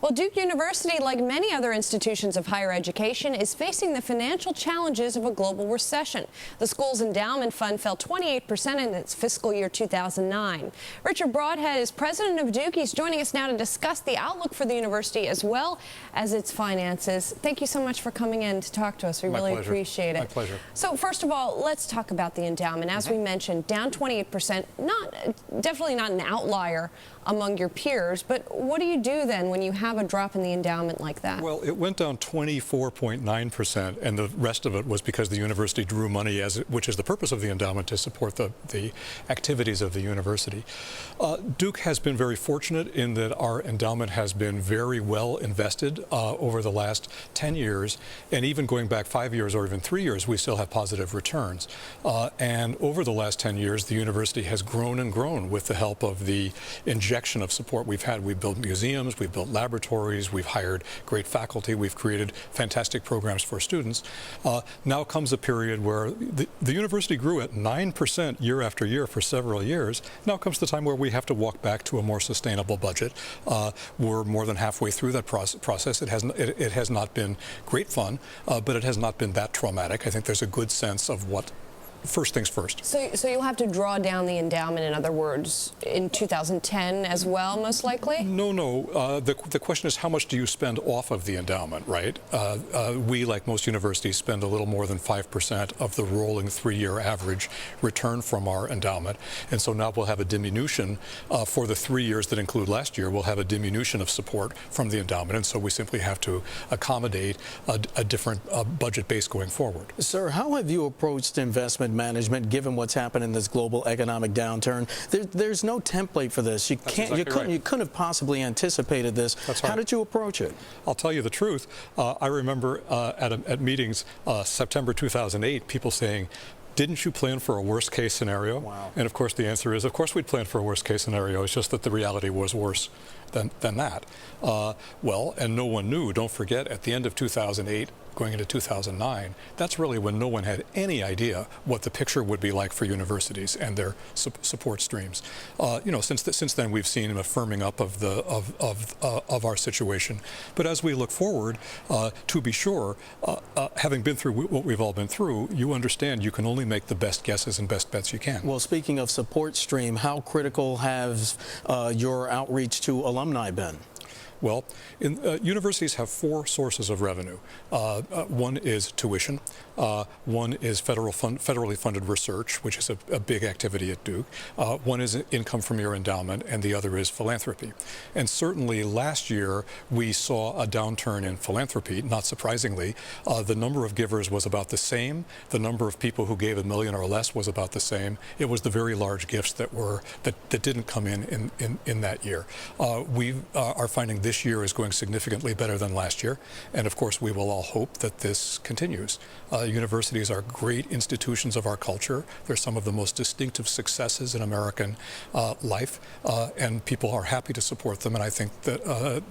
Well, Duke University, like many other institutions of higher education, is facing the financial challenges of a global recession. The school's endowment fund fell 28% in its fiscal year 2009. Richard Brodhead is president of Duke. He's joining us now to discuss the outlook for the university as well as its finances. Thank you so much for coming in to talk to us. We really appreciate it. My pleasure. So first of all, let's talk about the endowment. As we mentioned, down 28%, definitely not an outlier among your peers, but what do you do then when you have a drop in the endowment like that? Well, it went down 24.9%, and the rest of it was because the university drew money, which is the purpose of the endowment, to support the activities of the university. Duke has been very fortunate in that our endowment has been very well invested over the last 10 years, and even going back 5 years or even 3 years, we still have positive returns. And over the last 10 years, the university has grown and grown with the help of the injection of support we've had. We've built museums, we've built laboratories, we've hired great faculty, we've created fantastic programs for students. Now comes a period where the university grew at 9% year after year for several years. Now comes the time where we have to walk back to a more sustainable budget. We're more than halfway through that process. It has not been great fun, but it has not been that traumatic. I think there's a good sense of what first things first. So you'll have to draw down the endowment, in other words, in 2010 as well, most likely? No. The question is, how much do you spend off of the endowment, right? We, like most universities, spend a little more than 5% of the rolling 3-year average return from our endowment. And so now we'll have a diminution for the 3 years that include last year. We'll have a diminution of support from the endowment. And so we simply have to accommodate a different budget base going forward. Sir, how have you approached investment management given what's happened in this global economic downturn? There's no template for this. You couldn't have possibly anticipated this. That's right. How did you approach it? I'll tell you the truth. I remember at meetings September 2008, people saying, "Didn't you plan for a worst case scenario?" Wow. And of course the answer is, of course we'd planned for a worst case scenario. It's just that the reality was worse than that. Well, and no one knew. Don't forget, at the end of 2008, going into 2009, that's really when no one had any idea what the picture would be like for universities and their support streams. Since then we've seen a firming up of our situation. But as we look forward, to be sure, having been through what we've all been through, you understand you can only make the best guesses and best bets you can. Well, speaking of support stream, how critical has your outreach to alumni been? Well, universities have 4 sources of revenue. One is tuition. One is federally funded research, which is a big activity at Duke. One is income from your endowment, and the other is philanthropy. And certainly last year we saw a downturn in philanthropy. Not surprisingly, the number of givers was about the same. The number of people who gave $1 million or less was about the same. It was the very large gifts that didn't come in that year. We are finding this year is going significantly better than last year, and of course we will all hope that this continues. Universities are great institutions of our culture. They're some of the most distinctive successes in American life, and people are happy to support them, and I think that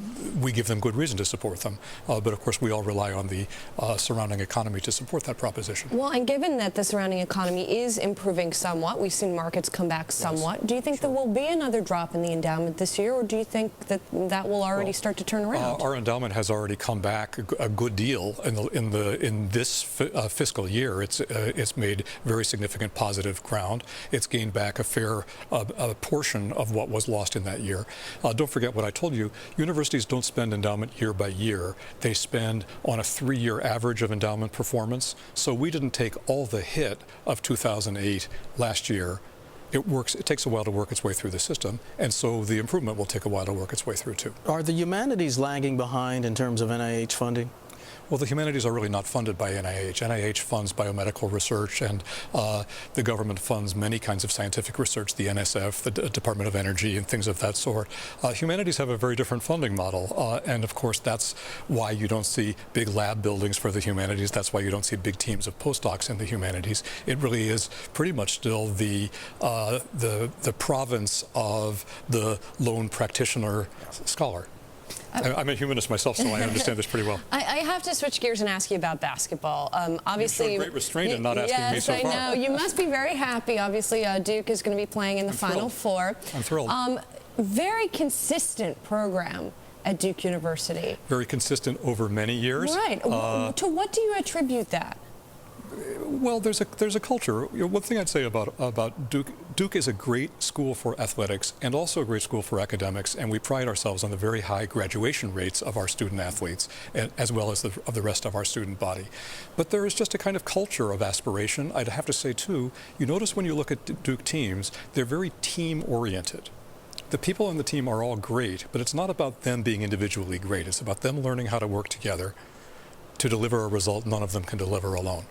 we give them good reason to support them. But of course we all rely on the surrounding economy to support that proposition. Well, and given that the surrounding economy is improving somewhat, we've seen markets come back somewhat, do you think there will be another drop in the endowment this year, or do you think that will already start to turn around? Our endowment has already come back a good deal in this fiscal year. It's made very significant positive ground. It's gained back a fair portion of what was lost in that year. Don't forget what I told you. Universities don't spend endowment year by year. They spend on a 3-year average of endowment performance. So we didn't take all the hit of 2008 last year. It takes a while to work its way through the system, and so the improvement will take a while to work its way through too. Are the humanities lagging behind in terms of NIH funding? Well, the humanities are really not funded by NIH. NIH funds biomedical research, and the government funds many kinds of scientific research, the NSF, the Department of Energy, and things of that sort. Humanities have a very different funding model, and of course that's why you don't see big lab buildings for the humanities. That's why you don't see big teams of postdocs in the humanities. It really is pretty much still the province of the lone practitioner scholar. I'm a humanist myself, so I understand this pretty well. I have to switch gears and ask you about basketball. Obviously, you showed great restraint in not asking me so far. Yes, I know. You must be very happy. Obviously, Duke is going to be playing in the Final Four. I'm thrilled. Very consistent program at Duke University. Very consistent over many years. Right. To what do you attribute that? Well, there's a culture. One thing I'd say about Duke is a great school for athletics and also a great school for academics, and we pride ourselves on the very high graduation rates of our student athletes, as well as of the rest of our student body. But there is just a kind of culture of aspiration. I'd have to say, too, you notice when you look at Duke teams, they're very team-oriented. The people on the team are all great, but it's not about them being individually great. It's about them learning how to work together to deliver a result none of them can deliver alone.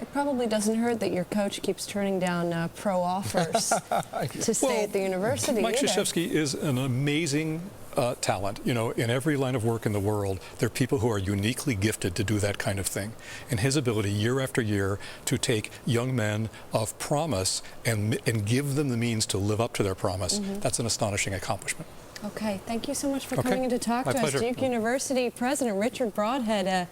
It probably doesn't hurt that your coach keeps turning down pro offers to stay at the university. Mike Krzyzewski is an amazing talent. You know, in every line of work in the world, there are people who are uniquely gifted to do that kind of thing. And his ability year after year to take young men of promise and give them the means to live up to their promise, that's an astonishing accomplishment. Okay, thank you so much for coming in to talk to us. Pleasure. Duke University President Richard Brodhead.